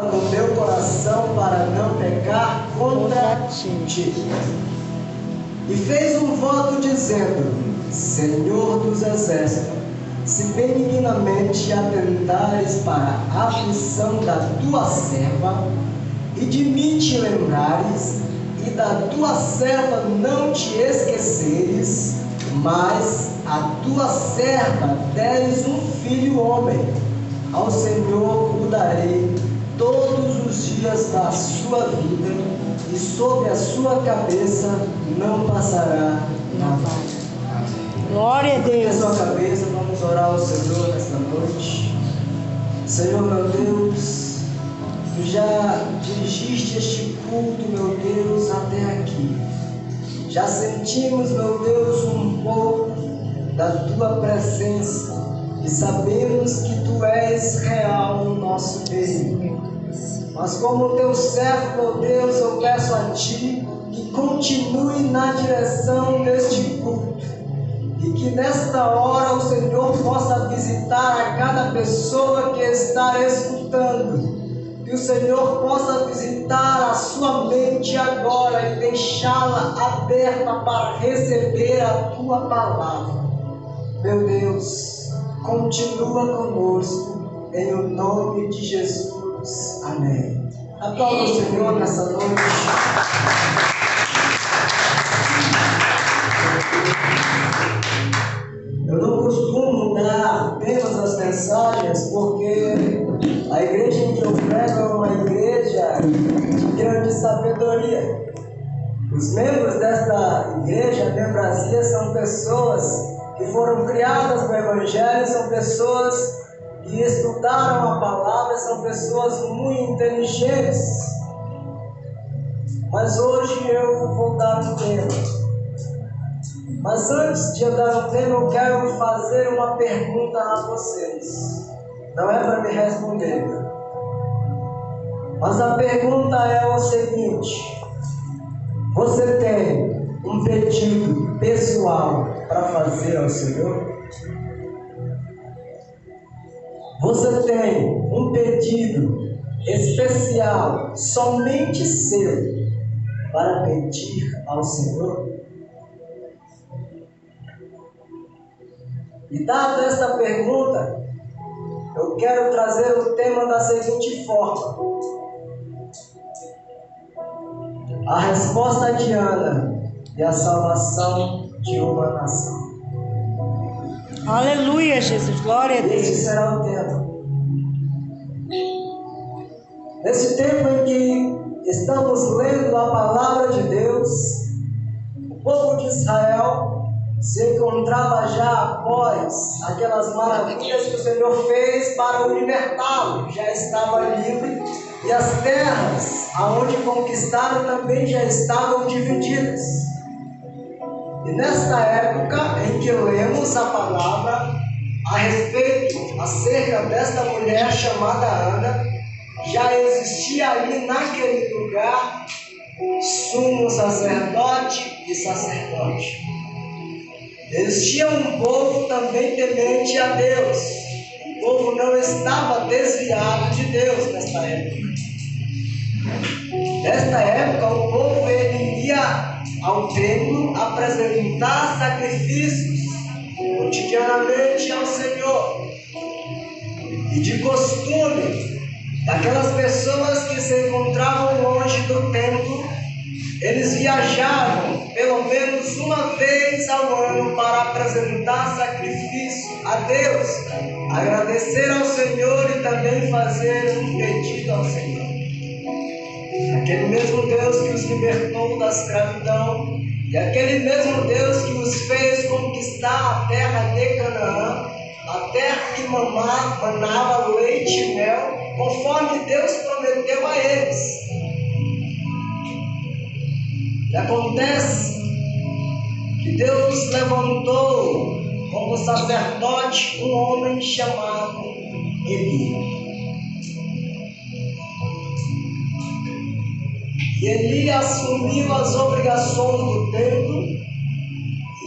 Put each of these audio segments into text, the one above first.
no meu coração para não pecar contra ti. E fez um voto dizendo: Senhor dos exércitos, se benignamente atentares para a aflição da tua serva, e de mim te lembrares, e da tua serva não te esqueceres, mas a tua serva deres um filho homem, ao Senhor o darei todos os dias da sua vida, e sobre a sua cabeça não passará navalha. Glória a Deus. Sobre a sua cabeça, vamos orar ao Senhor nesta noite. Senhor, meu Deus, tu já dirigiste este culto, meu Deus, até aqui. Já sentimos, meu Deus, um pouco da tua presença e sabemos que tu és real no nosso meio. Mas como teu servo, meu Deus, eu peço a ti que continue na direção deste culto e que nesta hora o Senhor possa visitar a cada pessoa que está escutando. Que o Senhor possa visitar a sua mente agora e deixá-la aberta para receber a tua palavra. Meu Deus, continua conosco, em o nome de Jesus. Amém. Aplauda o Senhor nessa noite. Eu não costumo dar temas às mensagens, porque a igreja em que eu prego é uma igreja de grande sabedoria. Os membros desta igreja, membrasia, são pessoas que foram criadas no Evangelho, são pessoas que estudaram a palavra, são pessoas muito inteligentes. Mas hoje eu vou dar um tema. Mas antes de eu dar um tema, eu quero fazer uma pergunta a vocês. Não é para me responder. Mas a pergunta é o seguinte: você tem um pedido pessoal para fazer ao Senhor? Você tem um pedido especial, somente seu, para pedir ao Senhor? E dada esta pergunta, eu quero trazer o tema da seguinte forma: a resposta de Ana e a salvação de uma nação. Aleluia, Jesus. Glória a Deus. Esse será o tema. Nesse tempo em que estamos lendo a palavra de Deus, o povo de Israel se encontrava já após aquelas maravilhas que o Senhor fez para o libertá-lo. Já estava livre e as terras aonde conquistaram também já estavam divididas. E nesta época em que lemos a palavra a respeito, acerca desta mulher chamada Ana, já existia ali naquele lugar sumo sacerdote e sacerdote. Existia um povo também temente a Deus. O povo não estava desviado de Deus nesta época. Nesta época, o povo ele ia ao templo apresentar sacrifícios cotidianamente ao Senhor. E de costume, daquelas pessoas que se encontravam longe do templo, eles viajavam pelo menos uma vez ao ano para apresentar sacrifício a Deus, agradecer ao Senhor e também fazer um pedido ao Senhor. Aquele mesmo Deus que os libertou da escravidão e aquele mesmo Deus que os fez conquistar a terra de Canaã, a terra que manava leite e mel, conforme Deus prometeu a eles. E acontece que Deus levantou como sacerdote um homem chamado Eli. E Eli assumiu as obrigações do templo,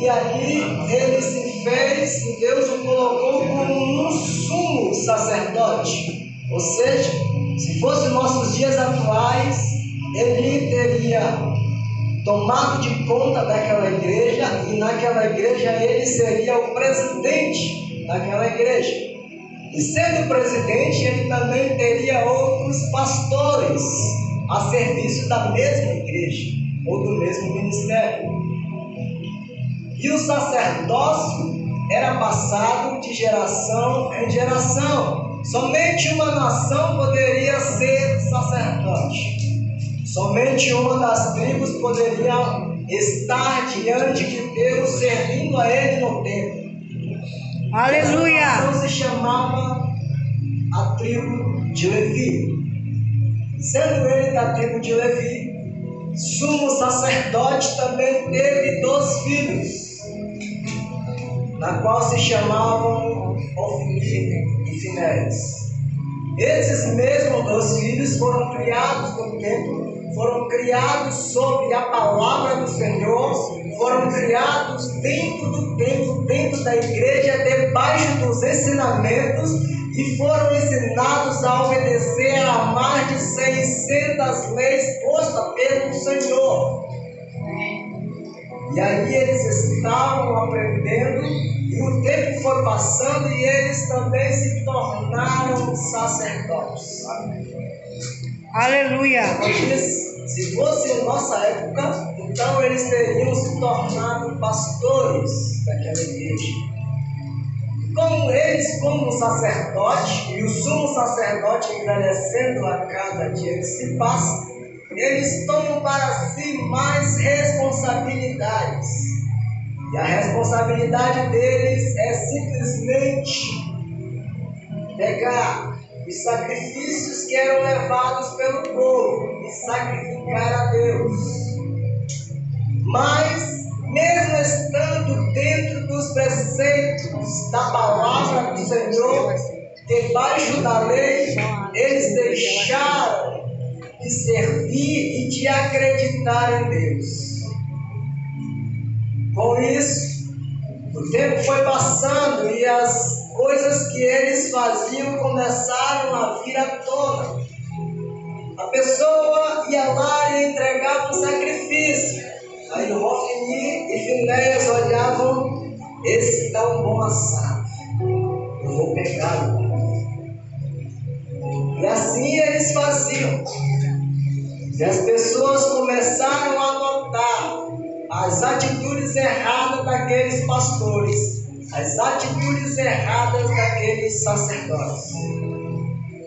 e ali ele se fez, e Deus o colocou como um sumo sacerdote, ou seja, Se fosse nossos dias atuais, ele teria tomado de conta daquela igreja e naquela igreja ele seria o presidente daquela igreja. E sendo presidente, ele também teria outros pastores a serviço da mesma igreja ou do mesmo ministério. E o sacerdócio era passado de geração em geração. Somente uma nação poderia ser sacerdote. Somente uma das tribos poderia estar diante de Deus, servindo a Ele no templo. Aleluia! Essa nação se chamava a tribo de Levi. Sendo ele da tribo de Levi, sumo sacerdote também teve 2 filhos, na qual se chamavam Ofni e Finéias. Esses mesmos 2 filhos foram criados no templo, foram criados sob a palavra do Senhor, foram criados dentro do templo, dentro da igreja, debaixo dos ensinamentos, e foram ensinados a obedecer a mais de 600 leis postas pelo Senhor. E aí eles estavam aprendendo, e o tempo foi passando, e eles também se tornaram sacerdotes. Aleluia! Se fosse em nossa época, então eles teriam se tornado pastores daquela igreja. Como eles, como sacerdote, e o sumo sacerdote envelhecendo a cada dia que se passa, eles tomam para si mais responsabilidades. E a responsabilidade deles é simplesmente pegar os sacrifícios que eram levados pelo povo e sacrificar a Deus. Mas, mesmo estando dentro dos preceitos da palavra do Senhor, debaixo da lei, eles deixaram de servir e de acreditar em Deus. Com isso, o tempo foi passando e as coisas que eles faziam começaram a vir à tona. A pessoa ia lá e entregava um sacrifício. Aí Ofni e Finéias olhavam: esse dá um bom assado, eu vou pegá-lo. E assim eles faziam. E as pessoas começaram a notar as atitudes erradas daqueles pastores, as atitudes erradas daqueles sacerdotes.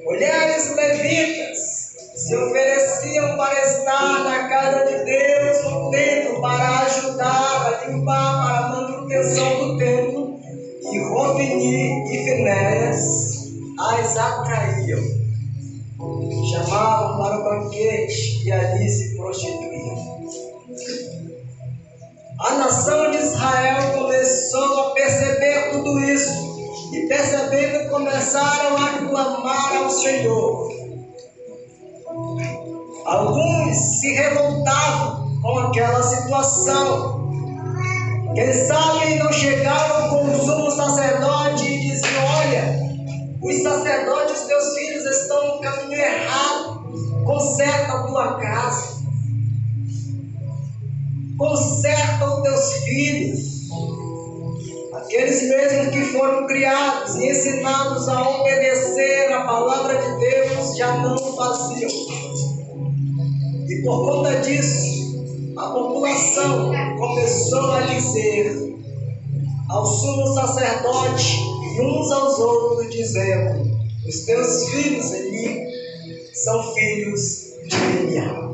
Mulheres levitas se ofereciam para estar na casa de Deus, no templo, para ajudar a limpar, para a manutenção do templo. E Ofni e Finéias as atraíam, chamavam para o banquete e ali se prostituíam. A nação de Israel começou a perceber tudo isso, e percebendo, começaram a clamar ao Senhor. Alguns se revoltavam com aquela situação. Quem sabe não chegavam com o sumo sacerdote e diziam: olha, os sacerdotes, teus filhos, estão no caminho errado, conserta a tua casa, conserta os teus filhos. Aqueles mesmos que foram criados e ensinados a obedecer a palavra de Deus já não faziam. E por conta disso, a população começou a dizer ao sumo sacerdote e uns aos outros, dizendo: os teus filhos, Eli, são filhos de Belial.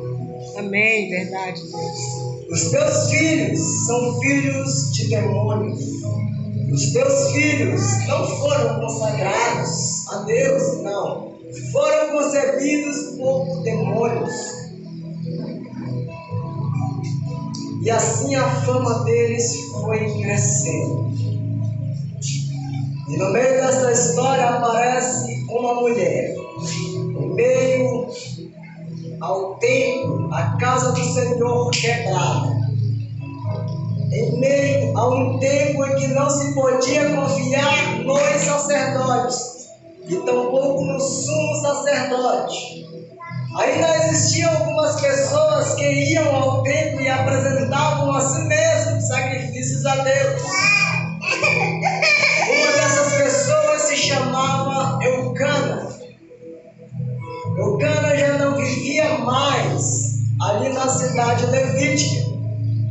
Amém, verdade, Deus. Os teus filhos são filhos de demônios. Os teus filhos não foram consagrados a Deus, não. Foram concebidos por demônios. E assim a fama deles foi crescendo. E no meio dessa história aparece uma mulher. No meio ao templo, a casa do Senhor quebrada. Em meio a um tempo em que não se podia confiar nos sacerdotes, e tampouco no sumo sacerdote. Ainda existiam algumas pessoas que iam ao templo e apresentavam a si mesmos sacrifícios a Deus. Uma dessas pessoas se chamava Eucana. Eucana já não vivia mais ali na cidade levítica.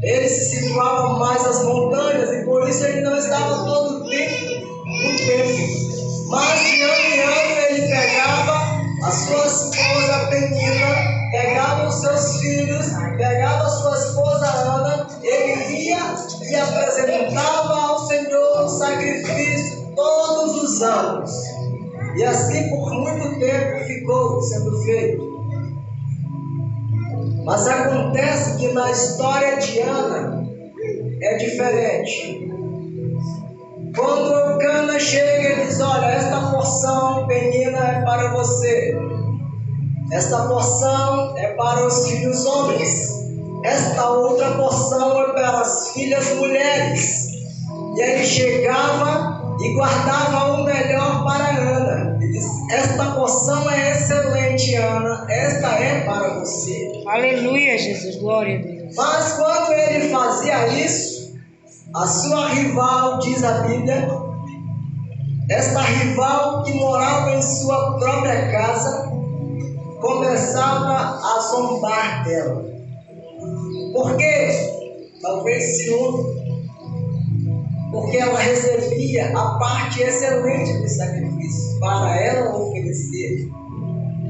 Ele se situava mais às montanhas e por isso ele não estava todo o tempo no templo. Mas de ano em ano ele pegava a sua esposa Penina, pegava os seus filhos, pegava a sua esposa Ana, ele ia e apresentava ao Senhor o sacrifício todos os anos. E assim por muito tempo ficou sendo feito. Mas acontece que na história de Ana é diferente. Quando Eucana chega e diz: olha, esta porção, Penina, é para você. Esta porção é para os filhos homens. Esta outra porção é para as filhas mulheres. E ele chegava e guardava o melhor para Ana. E diz: esta porção é excelente, Ana. Esta é para você. Aleluia, Jesus. Glória a Deus. Mas quando ele fazia isso, a sua rival, diz a Bíblia, esta rival que morava em sua própria casa, começava a zombar dela. Por quê? Talvez ciúme. Porque ela recebia a parte excelente do sacrifício para ela oferecer.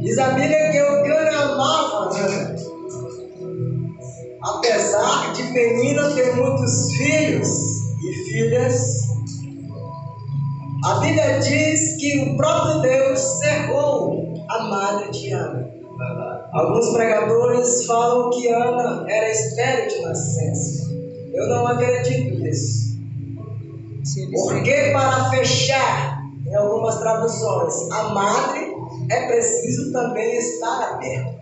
Diz a Bíblia que Eucana amava Ana. Apesar de Penina ter muitos filhos e filhas, a Bíblia diz que o próprio Deus cerrou a madre de Ana. Alguns pregadores falam que Ana era estéril de nascença. Eu não acredito nisso. Porque para fechar, em algumas traduções, a madre é preciso também estar aberta.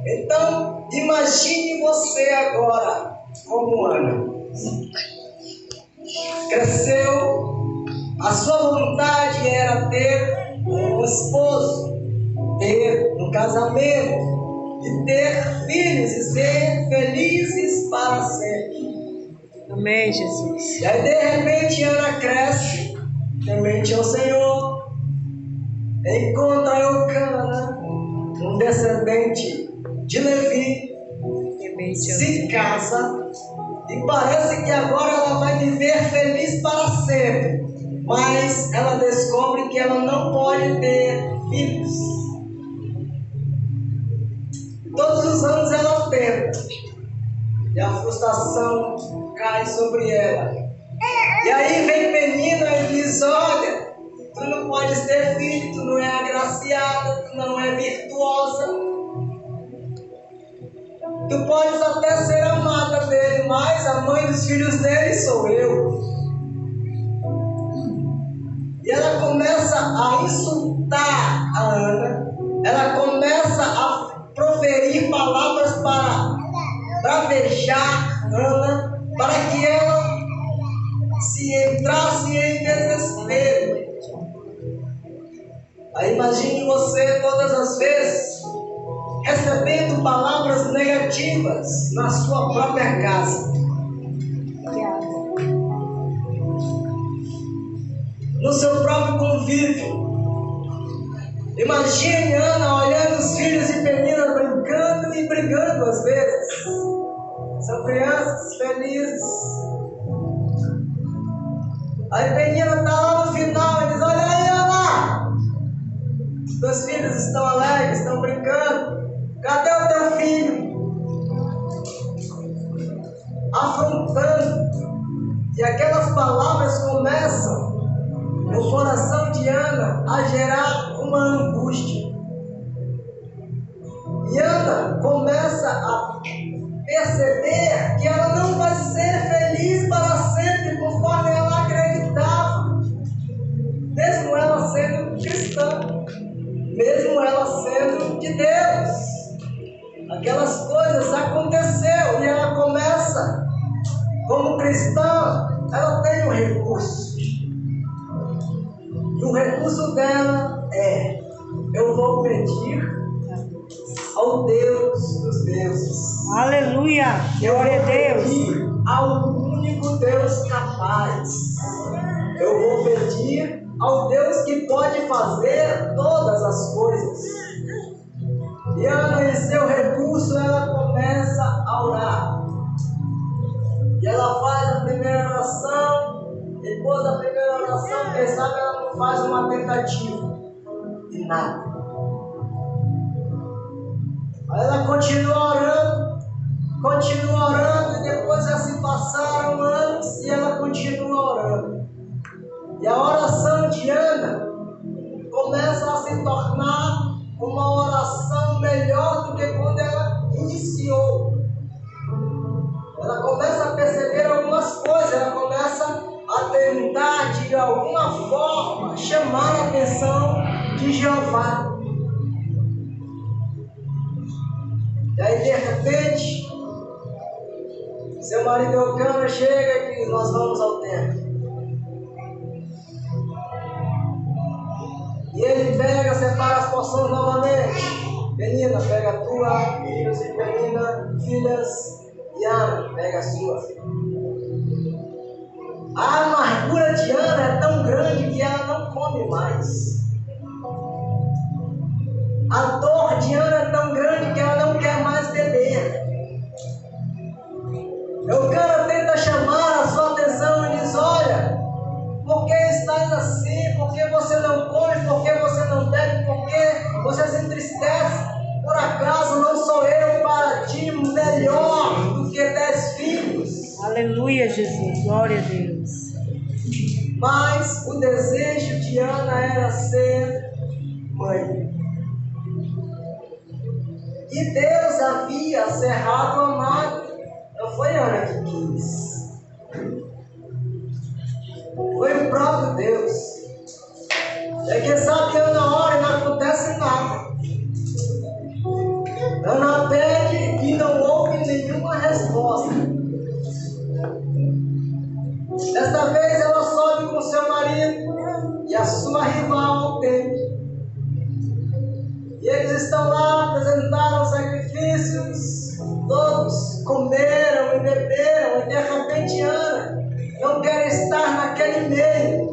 Então, imagine você agora como Ana. Cresceu, a sua vontade era ter um esposo, ter um casamento, e ter filhos e ser felizes para sempre. Amém, Jesus. E aí de repente Ana cresce, temente ao Senhor, encontra Eucana, um descendente de Levi, se casa e parece que agora ela vai viver feliz para sempre, mas ela descobre que ela não pode ter filhos. Todos os anos ela tenta e a frustração cai sobre ela. E aí vem Penina e diz: olha, tu não podes ter filho, tu não é agraciada, tu não é virtuosa. Tu podes até ser amada dele, mas a mãe dos filhos dele sou eu. E ela começa a insultar a Ana, ela começa a proferir palavras para bravejar Ana, para que ela se entrasse em desespero. Aí imagine você todas as vezes recebendo palavras negativas na sua própria casa, no seu próprio convívio. Imagine Ana olhando os filhos de Penina brincando e brigando às vezes. São crianças felizes. Aí Penina está lá no final e diz: olha aí, Ana, os teus filhos estão alegres, estão brincando. Cadê o teu filho? Afrontando. E aquelas palavras começam no coração de Ana a gerar uma angústia. E Ana começa a perceber que ela não vai ser feliz para sempre conforme ela acreditava, mesmo ela sendo cristã, mesmo ela sendo de Deus. Aquelas coisas aconteceu e ela começa, como cristã, ela tem um recurso. E o recurso dela é: eu vou pedir ao Deus dos deuses. Aleluia. Glória a Deus. Pedir ao único Deus capaz. Eu vou pedir ao Deus que pode fazer todas as coisas. E Ana, em seu recurso, ela começa a orar. E ela faz a primeira oração. Depois da primeira oração, quem sabe ela não faz uma tentativa. E nada. Aí ela continua orando, e depois já se passaram anos e ela continua orando. E a oração de Ana começa a se tornar uma oração melhor do que quando ela iniciou. Ela começa a perceber algumas coisas, ela começa a tentar de alguma forma chamar a atenção de Jeová. E aí de repente, seu marido Eucana chega e diz: nós vamos ao templo. E ele pega, separa as porções novamente. Penina, pega a tua, filhos e Penina, filhas, e Ana, pega a sua. A amargura de Ana é tão grande que ela não come mais. A dor de Ana é tão grande que ela não quer mais beber. Eucana tenta chamar a sua atenção e diz: olha, por que estás assim? Por que você não come? Por que você não bebe? Por que você se entristece? Por acaso não sou eu para ti melhor do que 10 filhos? Aleluia, Jesus. Glória a Deus. Mas o desejo de Ana era ser mãe. E Deus havia cerrado a madre. Não foi Ana que quis. Foi o próprio Deus. É que sabe, Ana ora e não acontece nada. Ana pede e não houve nenhuma resposta. Desta vez ela sobe com seu marido e a sua rival ao templo. E eles estão lá, apresentaram sacrifícios, todos comeram e beberam, e de repente Ana não quer estar naquele meio,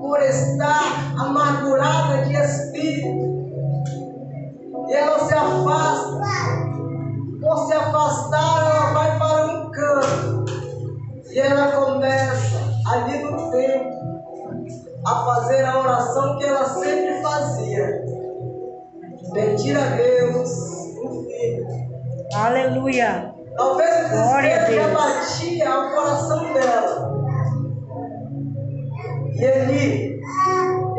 por estar amargurada de espírito. E ela se afasta. Por se afastar, ela vai para um canto. E ela começa, ali no templo, a fazer a oração que ela sempre fazia: pedir a Deus um filho. Aleluia. Talvez o Glória a desespero já Deus. batia ao coração dela. E ele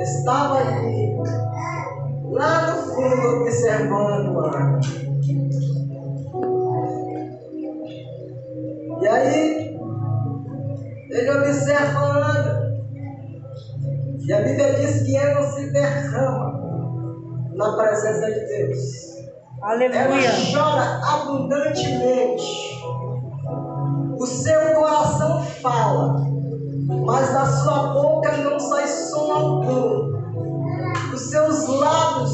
estava ali, lá no fundo, observando Ana. E aí, ele observa Ana. E a Bíblia diz que ela se derrama na presença de Deus. Aleluia. Ela chora abundantemente. O seu coração fala, mas da sua boca não sai som algum. Os seus lábios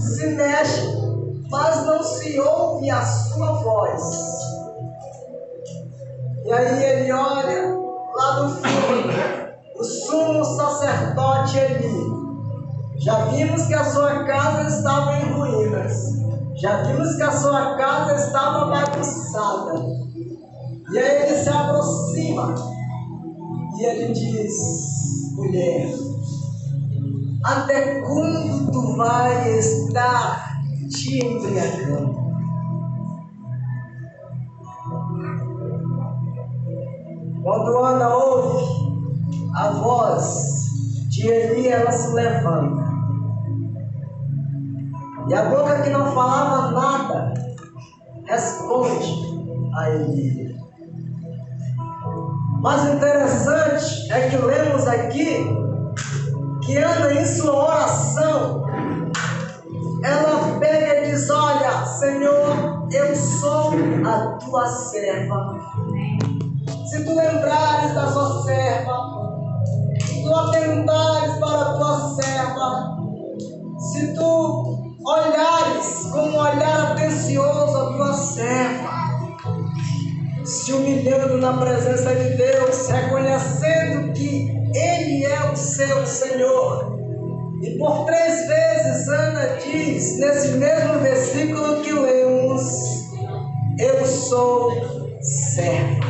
se mexem, mas não se ouve a sua voz. E aí ele olha lá no fundo, o sumo sacerdote Eli. Já vimos que a sua casa estava em ruínas. Já vimos que a sua casa estava bagunçada. E aí ele se aproxima e ele diz: mulher, até quando tu vai estar te embriagando? Quando Ana ouve a voz de Eli, ela se levanta. E a boca que não falava nada responde a Eli. Mas o interessante é que lemos aqui que Ana, em sua oração, ela pega e diz: olha, Senhor, eu sou a tua serva. Se tu lembrares da sua serva, tu atentares para a tua serva, se tu olhares com um olhar atencioso a tua serva, se humilhando na presença de Deus, reconhecendo que Ele é o seu Senhor. E por 3 vezes Ana diz, nesse mesmo versículo que lemos, eu sou serva.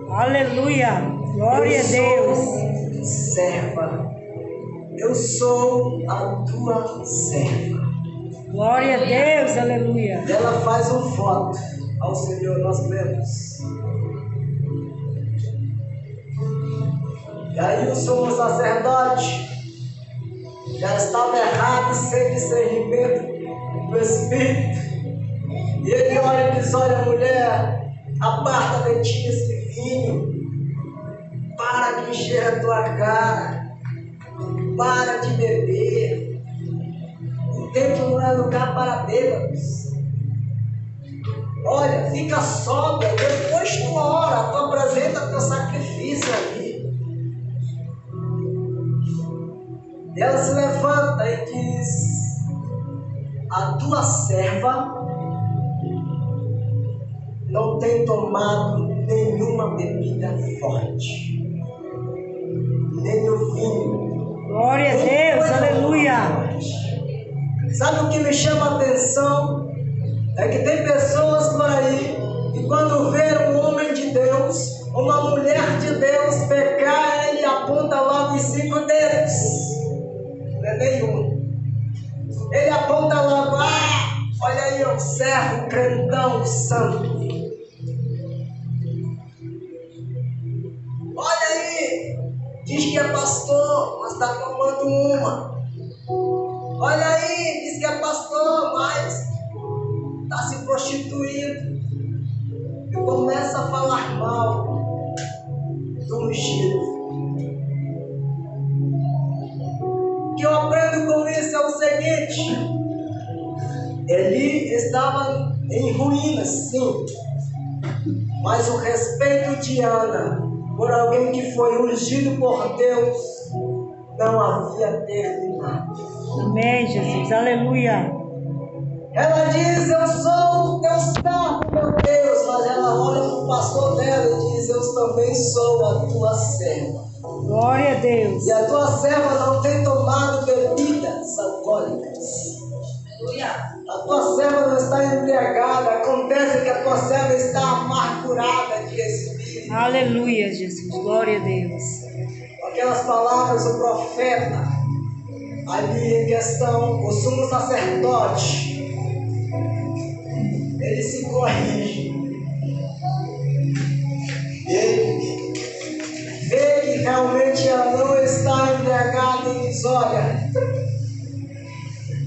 Aleluia. Glória a Deus. Eu sou serva. Eu sou a tua serva. Glória a Deus. Aleluia. Ela faz um voto ao Senhor, nós lemos. E aí o sumo sacerdote já estava errado, sem discernimento do Espírito. E ele olha e diz, olha mulher, aparta de ti esse vinho, para de encher a tua cara, para de beber. O templo não é lugar para bêbados. Olha, fica sóbria, depois tu ora, tu apresenta teu sacrifício ali. E ela se levanta e diz, a tua serva não tem tomado nenhuma bebida forte, nem o vinho. Glória a Deus. Aleluia. Sabe o que me chama a atenção? É que tem pessoas por aí que quando vê um homem de Deus, uma mulher de Deus pecar, ele aponta logo os 5 dedos. Não é nenhum. Ele aponta logo, olha aí, observa o crentão santo. Olha aí, diz que é pastor, mas está tomando uma. Olha aí, diz que é pastor, mas está se prostituindo. E começa a falar mal do ungido. O que eu aprendo com isso é o seguinte: Eli estava em ruínas, sim, mas o respeito de Ana por alguém que foi ungido por Deus não havia terminado. Amém, Jesus. Aleluia. Ela diz, eu sou o teu servo, meu Deus, mas ela olha para o pastor dela e diz, eu também sou a tua serva. Glória a Deus. E a tua serva não tem tomado bebidas alcoólicas. Aleluia. A tua serva não está embriagada. Acontece que a tua serva está amargurada de espírito. Aleluia, Jesus. Glória a Deus. Aquelas palavras do profeta, ali em questão, o sumo sacerdote, ele se corrige. Ele vê que realmente ela não está embriagada e diz, olha,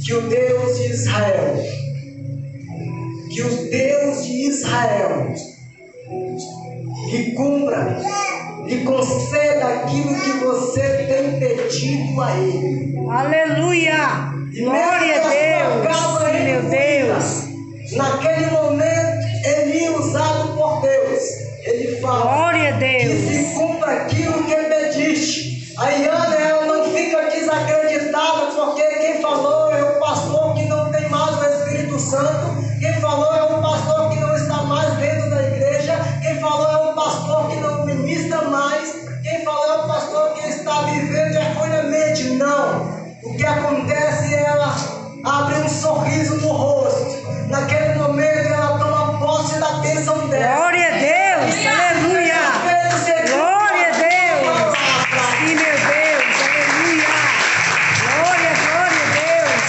que o Deus de Israel, lhe cumpra, lhe conceda aquilo que você tem pedido a Ele. Aleluia. Glória a Deus. Sim, meu Deus. Naquele momento, Eli, usado por Deus, ele fala, Glória a Deus. que se cumpra aquilo que pediste. Aí Ana, ela não fica desacreditada, porque quem falou é o pastor que não tem mais o Espírito Santo, quem falou é o pastor que não está mais dentro da igreja, quem falou é o pastor que não ministra mais, quem falou é o pastor que está vivendo erroneamente. Não. O que acontece é ela abre um sorriso no rosto. Naquele momento ela toma posse da bênção dela. Glória a Deus. Aleluia. Glória a Deus. Sim, meu Deus. Aleluia. Glória a Deus.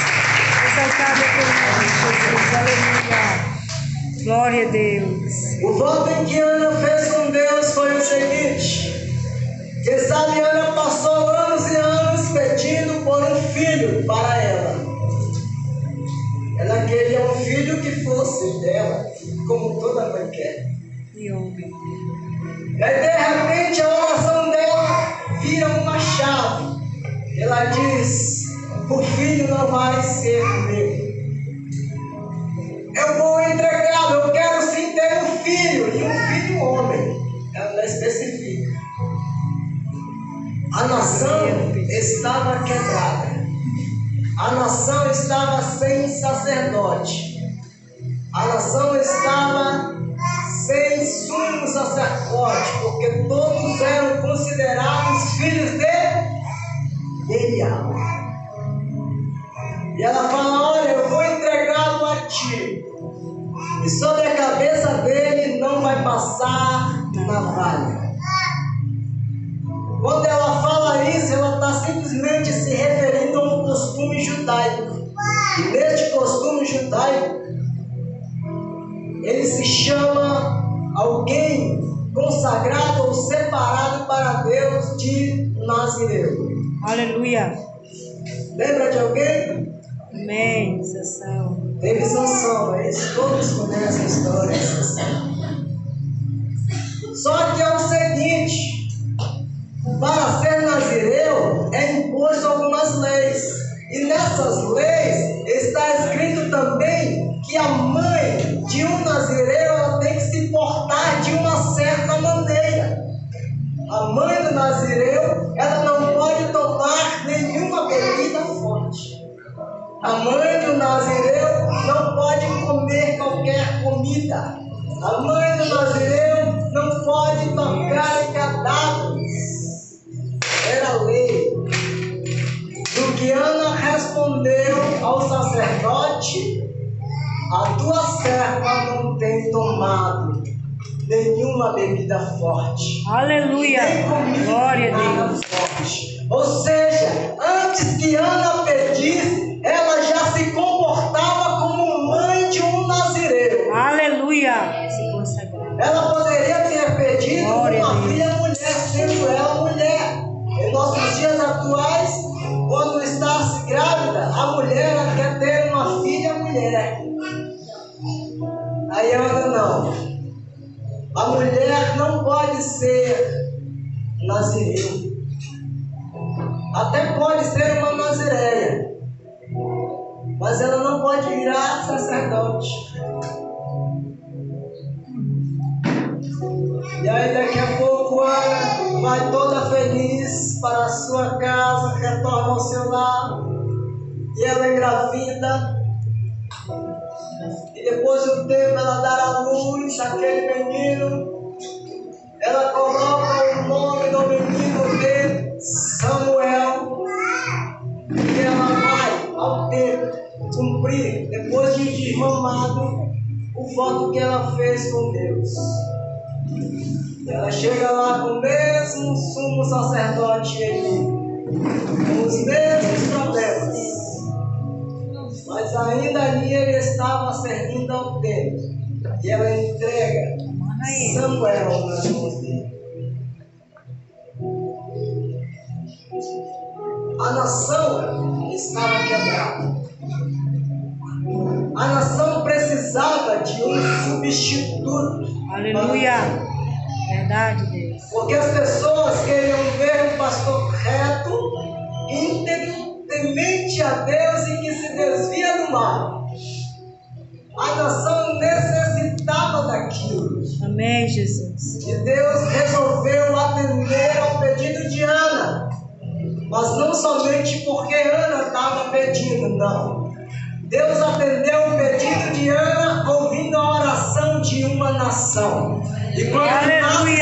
Exaltado é teu nome, Jesus. Aleluia. Glória a Deus. O voto em que Ana fez com Deus foi o seguinte: que sabe, Ana passou anos e anos pedindo por um filho para ela. Ela queria um filho que fosse dela, como toda mãe quer. E ouve. E aí, de repente, a oração dela vira uma chave. Ela diz, o filho não vai ser meu. Eu vou entregá-lo, eu quero sim ter um filho, e um filho homem. Ela não especifica. A nação estava quebrada. A nação estava sem sacerdote. A nação estava sem sumo sacerdote, porque todos eram considerados filhos de Belial. E ela fala: olha, eu vou entregá-lo a ti, e sobre a cabeça dele não vai passar navalha. Quando ela fala isso, ela está simplesmente se referindo a um costume judaico. E neste costume judaico, ele se chama alguém consagrado ou separado para Deus de Nazireu. Aleluia. Lembra de alguém? Amém. Sansão. Teve Sansão, mas todos conhecem a história de Sansão. Só que é o seguinte: para ser nazireu é imposto algumas leis. E nessas leis está escrito também que a mãe de um nazireu ela tem que se portar de uma certa maneira. A mãe do nazireu ela não pode tomar nenhuma bebida forte. A mãe do nazireu não pode comer qualquer comida. A mãe do nazireu não pode tocar em cadáveres. Era a lei. Do que Ana respondeu ao sacerdote: a tua serva não tem tomado nenhuma bebida forte. Aleluia. Nem comido Glória a nada Deus. forte. Ou seja, antes que Ana pedisse, ela já se comportava como mãe de um nazireu. Aleluia. Se consagrar. Ela poderia ter pedido Glória a uma Deus. filha mulher, sendo ela mulher. Em nossos dias atuais, quando está grávida, a mulher ela quer ter uma filha mulher. Aí Ana não. A mulher não pode ser nazireu. Até pode ser uma nazireia, mas ela não pode virar sacerdote. E aí daqui a pouco Ana vai toda feliz para a sua casa, retorna ao seu lar, e ela engravida. E depois de um tempo ela dá à luz àquele menino. Ela coloca o nome do menino de Samuel. E ela vai ao templo cumprir, depois de derramado, o voto que ela fez com Deus. Ela chega lá com o mesmo sumo sacerdote ali, com os mesmos problemas, mas ainda ali ele estava servindo ao templo, e ela entrega Samuel nas mãos dele. A nação estava quebrada. A nação precisava de um substituto. Aleluia. Verdade, Deus. Porque as pessoas queriam ver um pastor reto, íntegro, temente a Deus e que se desvia do mal. A nação necessitava daquilo. Amém, Jesus. E Deus resolveu atender ao pedido de Ana. Mas não somente porque Ana estava pedindo, não. Deus atendeu o pedido de Ana ouvindo a oração de uma nação. E quando nasce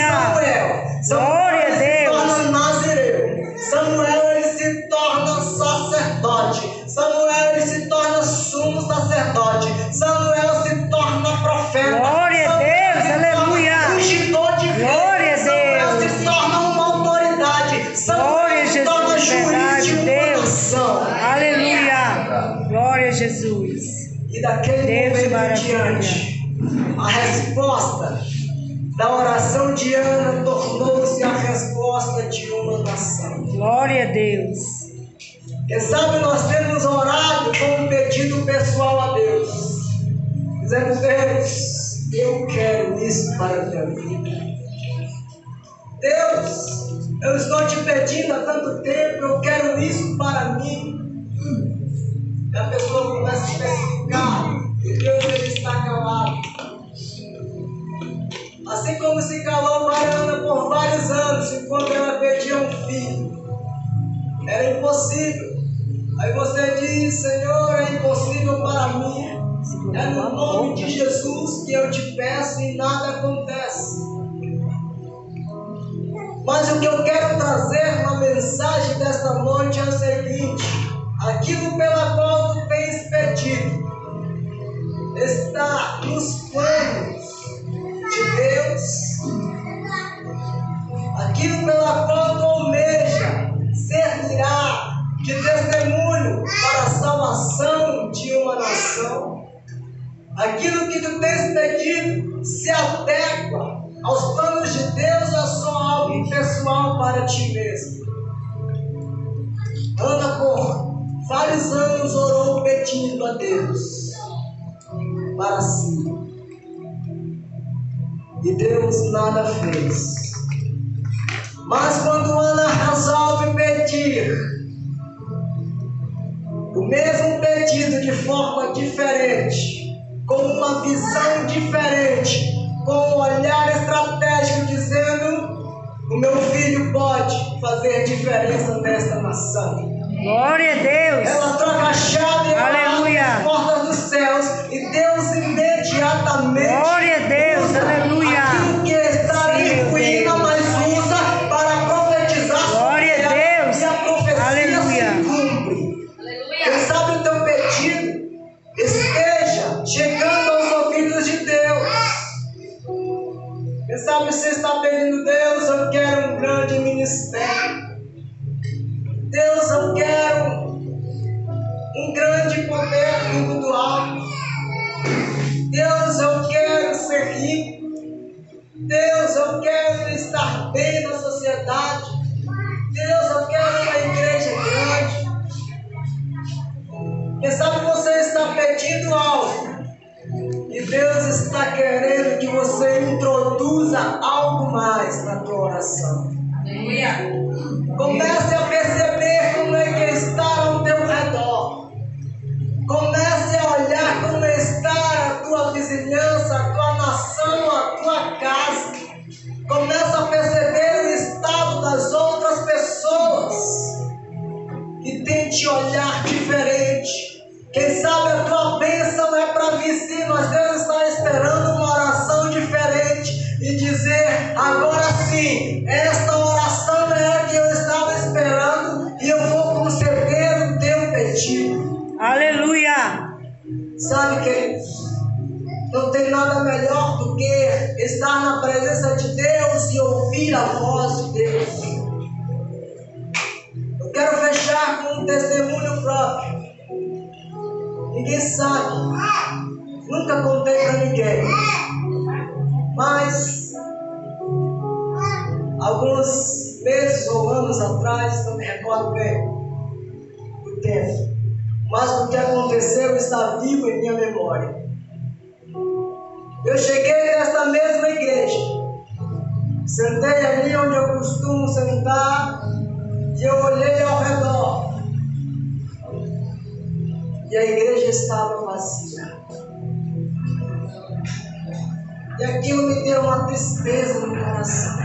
Samuel se torna nazireu. Samuel ele se torna sacerdote. Samuel ele se torna sumo sacerdote. Samuel se torna profeta. Glória a Deus, aleluia. Ungidor de Glória a Deus. Samuel se torna uma autoridade. Samuel se torna juiz de uma nação. Aleluia. Glória a Jesus. E daquele Deus momento em maravilha. diante, a resposta da oração de Ana tornou-se a resposta de uma nação. Glória a Deus. Quem sabe nós temos orado com um pedido pessoal a Deus, dizendo: Deus, eu quero isso para a minha vida. Deus, eu estou te pedindo há tanto tempo, eu quero isso para mim. E a pessoa começa a especificar e Deus ele está calado. Assim como se calou para Ana por vários anos, enquanto ela pedia um filho. era impossível. Aí você diz: Senhor, é impossível para mim. É no nome de Jesus que eu te peço e nada acontece. Mas o que eu quero trazer na mensagem desta noite é o seguinte: aquilo pela qual tu tens pedido está nos planos de Deus. Aquilo pela qual tu almeja servirá de testemunho para a salvação de uma nação. Aquilo que tu tens pedido se adequa aos planos de Deus, ou é só algo pessoal para ti mesmo? Ana, por vários anos, orou pedindo a Deus para si, e Deus nada fez. Mas quando Ana resolve pedir o mesmo pedido de forma diferente, com uma visão diferente, com um olhar estratégico, dizendo: o meu filho pode fazer diferença nesta nação. Glória a Deus. Ela troca a chave e abre as portas dos céus, e Deus imediatamente, glória a Deus, aleluia, aquilo que está em ruína, mas usa para profetizar, glória a Deus, e a profecia, aleluia, se cumpre. Quem sabe o teu pedido esteja chegando aos ouvidos de Deus. Quem sabe você está pedindo: Deus, eu quero um grande ministério. Deus, eu quero um grande poder vindo do alto. Deus, eu quero ser rico. Deus, eu quero estar bem na sociedade. Deus, eu quero uma igreja grande. Quem sabe você está pedindo algo e Deus está querendo que você introduza algo mais na tua oração. Comece a perceber como é que está ao teu redor. Comece a olhar como está a tua vizinhança, a tua nação, a tua casa. Comece a perceber o estado das outras pessoas e tente olhar diferente. Quem sabe a tua bênção é para vir sim, mas Deus está esperando uma oração diferente e dizer: agora sim, esta oração é a que eu estava esperando e eu vou conceder o teu pedido. Aleluia! Sabe, queridos, não tem nada melhor do que estar na presença de Deus e ouvir a voz de Deus. Eu quero fechar com um testemunho próprio. Ninguém sabe, nunca contei para ninguém, mas alguns meses ou anos atrás, não me recordo bem do tempo, mas o que aconteceu está vivo em minha memória. Eu cheguei nesta mesma igreja, sentei ali onde eu costumo sentar e eu olhei ao redor. E a igreja estava vazia. E aquilo me deu uma tristeza no coração.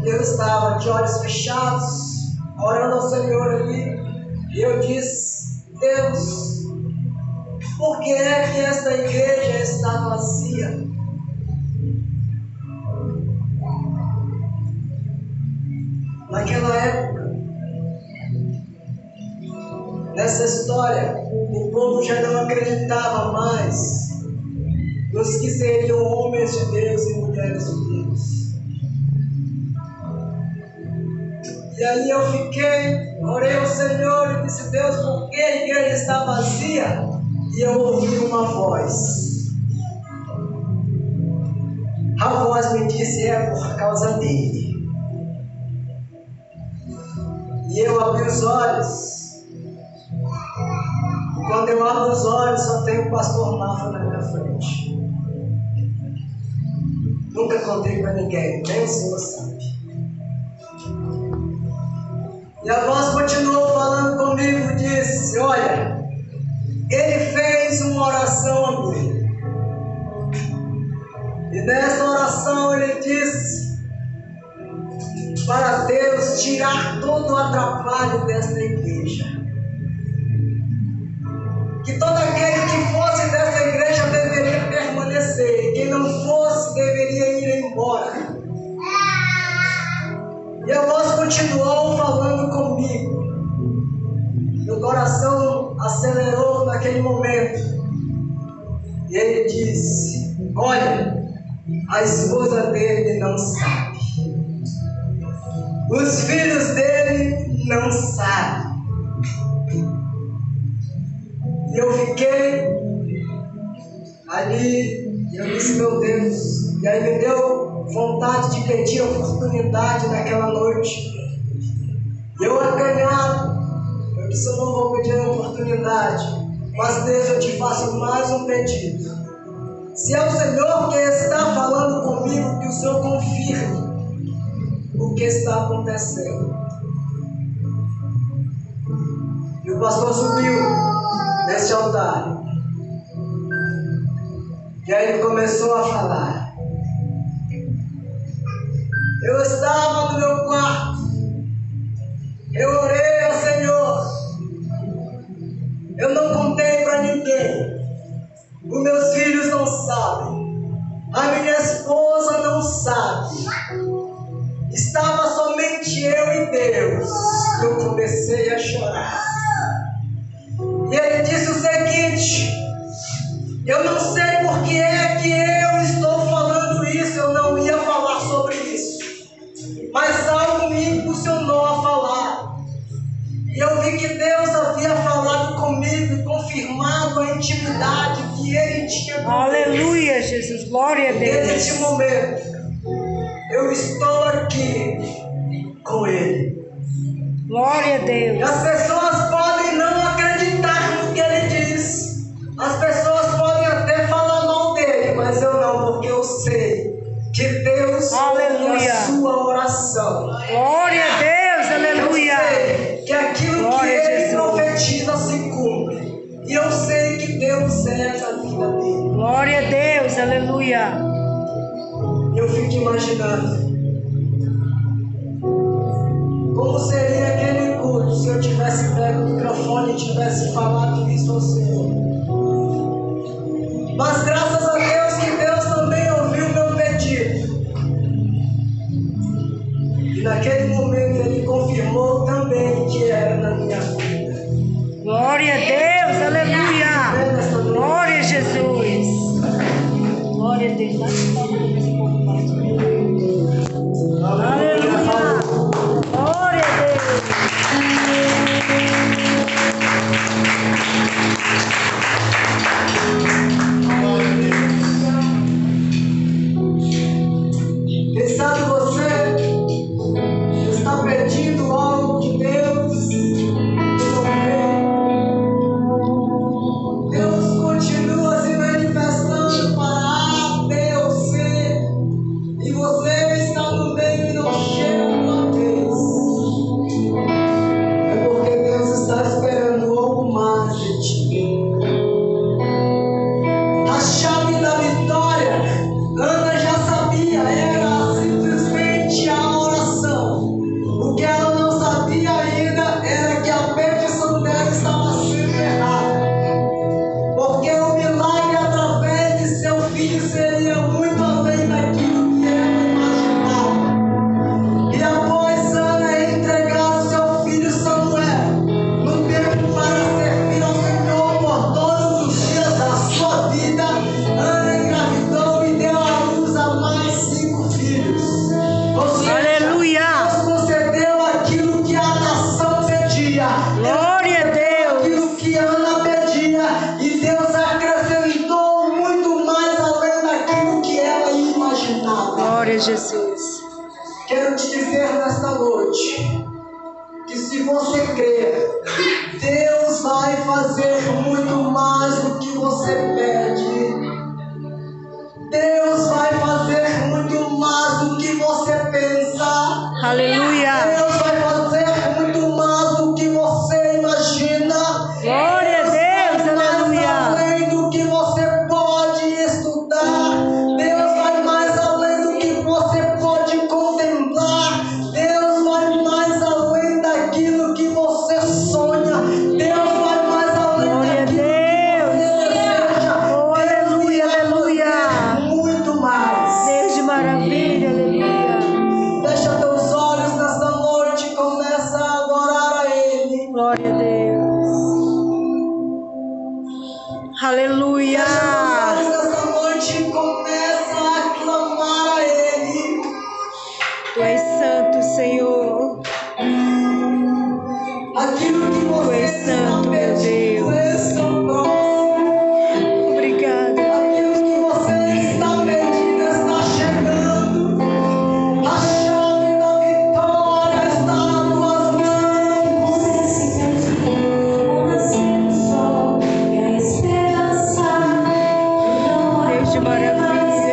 Eu estava de olhos fechados, orando ao Senhor ali. E eu disse: Deus, por que é que esta igreja está vazia? Naquela época, nessa história, o povo já não acreditava mais nos que seriam homens de Deus e mulheres de Deus. E ali eu fiquei, orei ao Senhor e disse: Deus, por que a igreja está vazia? E eu ouvi uma voz. A voz me disse: é por causa dele. E eu abri os olhos. Quando eu abro os olhos, só tem o pastor Mafra na minha frente. Nunca contei para ninguém, nem o Senhor sabe. E a voz continuou falando comigo e disse: olha, ele fez uma oração a mim. E nessa oração ele disse para Deus tirar todo o atrapalho desta igreja. Que todo aquele que fosse dessa igreja deveria permanecer. Quem não fosse deveria ir embora. E a voz continuou falando comigo. Meu coração acelerou naquele momento. E ele disse: olha, a esposa dele não sabe. Os filhos dele não sabem. E eu fiquei ali e eu disse: meu Deus. E aí me deu vontade de pedir oportunidade naquela noite. E eu acanhado, eu disse: eu não vou pedir a oportunidade, mas Deus, eu te faço mais um pedido. Se é o Senhor que está falando comigo, que o Senhor confirme o que está acontecendo. E o pastor subiu nesse altar. E aí ele começou a falar. Eu estava no meu quarto. Eu orei ao Senhor. Eu não contei para ninguém. Os meus filhos não sabem. A minha esposa não sabe. Estava somente eu e Deus. Eu comecei a chorar. E ele disse o seguinte: eu não sei por que é que eu estou falando isso. Eu não ia falar sobre isso, mas algo me impulsionou a falar. E eu vi que Deus havia falado comigo e confirmado a intimidade que Ele tinha comigo. Aleluia, Jesus, glória a Deus. Neste momento, eu estou aqui com Ele. Glória a E Deus. as pessoas podem não acreditar no que Ele diz. As pessoas podem até falar mal dele, mas eu não, porque eu sei que Deus ouve a sua oração. Glória a Deus, aleluia. Eu sei que aquilo que Ele profetiza se cumpre. E eu sei que Deus é a vida dele. Glória a Deus, aleluia. Eu fico imaginando como seria aquele culto se eu tivesse pego o microfone e tivesse falado isso ao Senhor. Mas graças a Deus que Deus também ouviu o meu pedido. E naquele momento Ele confirmou também que era na minha vida. Glória a Deus, aleluia. Glória a Jesus. Glória a Deus. Aleluia. Glória a Deus. Quem sabe você está pedindo algo de Deus e não vê. Deus continua se manifestando para A, B ou C, e você está no meio e não chega uma vez. É porque Deus está esperando algo mais de ti. A chave da vitória, Ana já sabia, era simplesmente a oração. O que ela não sabia ainda era que a petição dela estava sendo errada. Porque o milagre através de seu filho seria muito além daquilo que ela imaginava. E após Ana entregar o seu filho Samuel no templo para servir ao Senhor por todos os dias da sua vida, Ana engravidou e deu à luz a mais 5 filhos. Ou seja, Aleluia. Deus concedeu aquilo que a nação pedia. Glória a Deus. Aquilo que Ana pedia, e Deus acrescentou muito mais além daquilo que ela imaginava. Glória a Jesus. Quero te dizer nesta noite que se você crer, Deus vai fazer muito mais do que você pede. Deus vai fazer muito mais do que você pensa. Aleluia. Deus vai fazer muito mais do que você imagina. Glória a Deus, aleluia. Além do que você pode estudar, Deus vai mais além do que você pode contemplar, Deus vai mais Aleluia. Essa noite começa a clamar a Ele. Tu és santo, Senhor. Aquilo que Tu você és santo, meu Deus. está próximo. Obrigada. Aquilo que você está pedindo está chegando. A chave da vitória está nas tuas mãos. Deus de maravilha.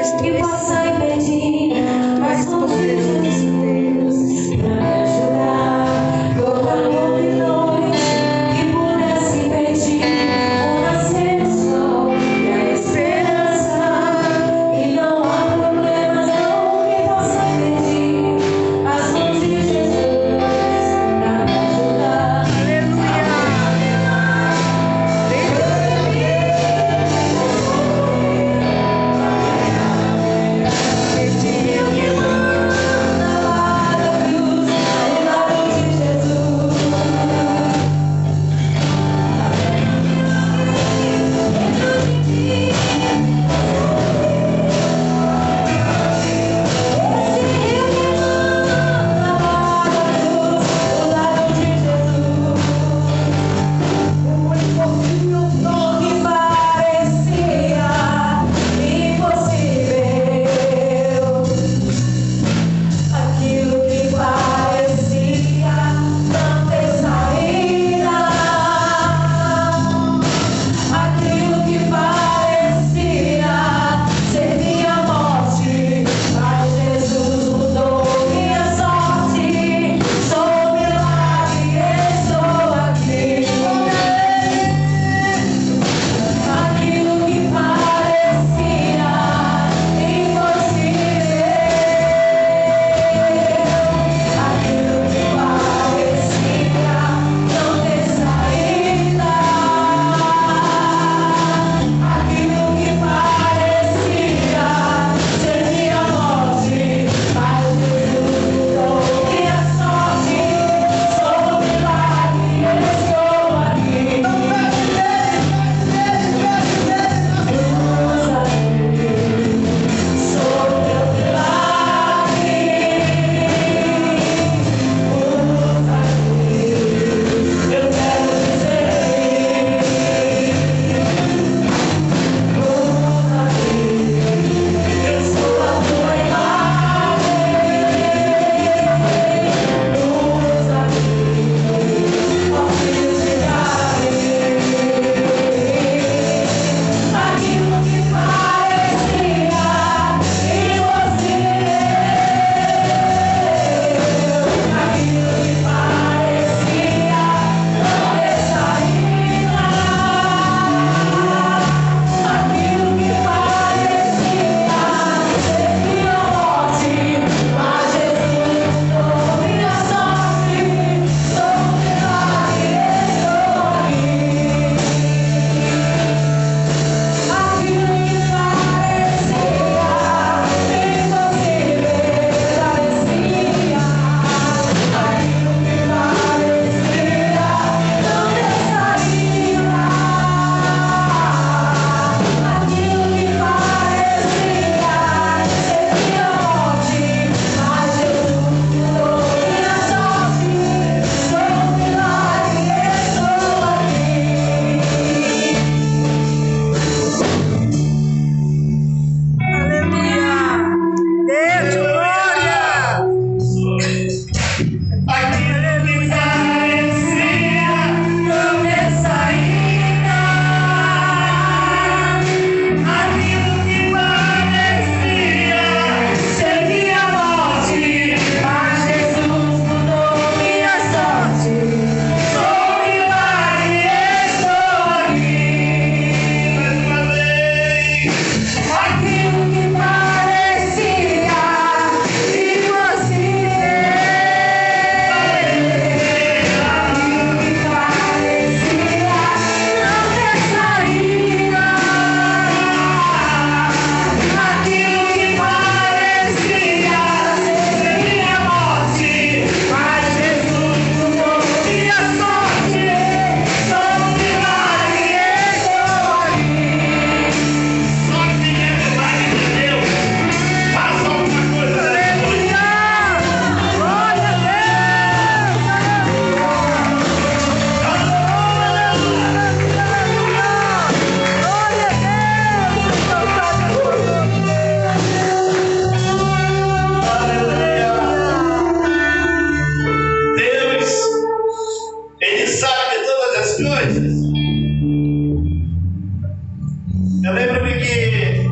Eu lembro-me que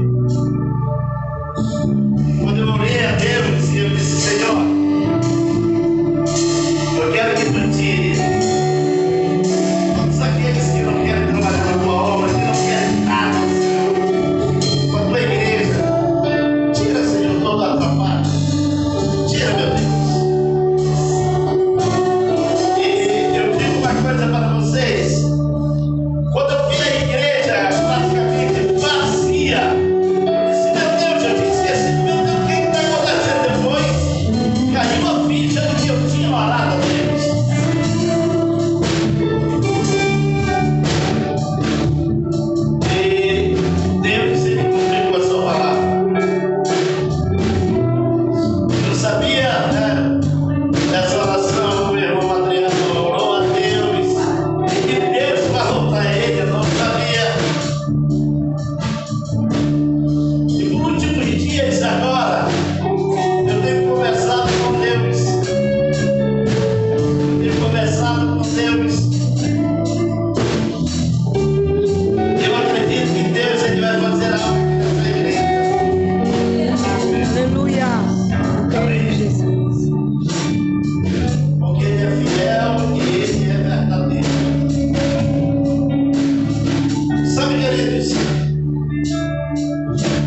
quando eu orei a Deus, eu disse: Senhor, eu quero que tu tire todos aqueles que não querem trabalhar na tua obra, que não querem nada, Senhor, com a tua igreja. Tira, Senhor, toda a tua parte. Tira, meu Deus. E eu digo uma coisa para vocês: quando eu vi a igreja praticamente vazia, eu disse: meu Deus, eu tinha esquecido, meu Deus, o que está acontecendo? Depois caiu a ficha do que eu tinha orado a Deus. E Deus, ele cumpriu com a sua palavra. Eu sabia, né, dessa oração, o irmão Adriano orou a Deus, e Deus falou para ele, eu não sabia. E por últimos dias agora, eu tenho conversado com Deus. Eu acredito que Deus, ele vai fazer algo nessa igreja. Aleluia. Em nome de Jesus. Porque ele é fiel e ele é verdadeiro. Sabe, queridos,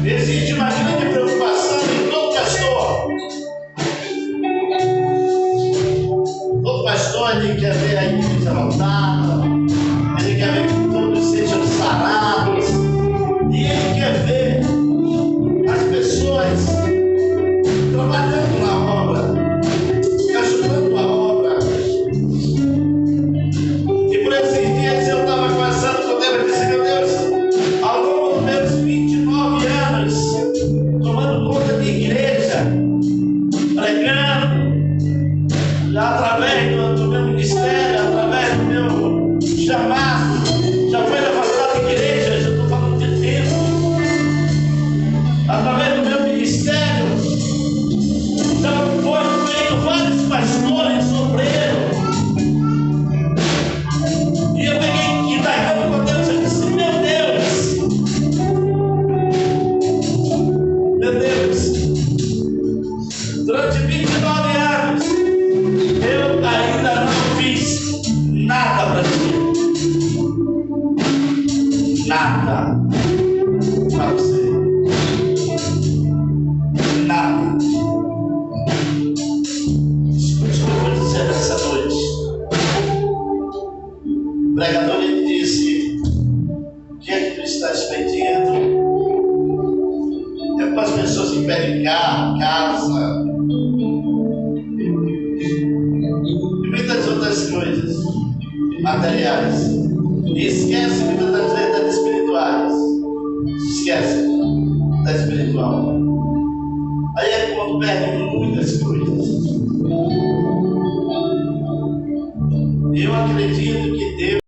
existe uma grande preocupação em todo pastor. Todo pastor, ele quer ver a igreja lotada, ele quer ver que todos sejam sarados, e ele quer ver as pessoas trabalhando na obra, ajudando a obra. E por esses dias eu estava conversando com Deus e disse: meu Deus, ao longo dos meus 29 anos, tomando conta de igreja, pregando, através do meu ministério, através do meu chamado, já foi levantado igreja, já estou falando de tempo, através do meu ministério, já foram feito vários pastores, obreiros, e eu peguei indagando com Deus, eu disse: meu Deus, durante 29 anos, eu ainda não fiz nada para ti. Nada para você. Nada. Escute o que eu vou dizer nessa noite. O pregador, ele disse: o que é que tu estás pedindo? É para as pessoas que pedem carro, casa e muitas outras coisas materiais, e esquece muitas das vezes das espirituais. Esquece da espiritual. Aí é quando perde muitas coisas. Eu acredito que Deus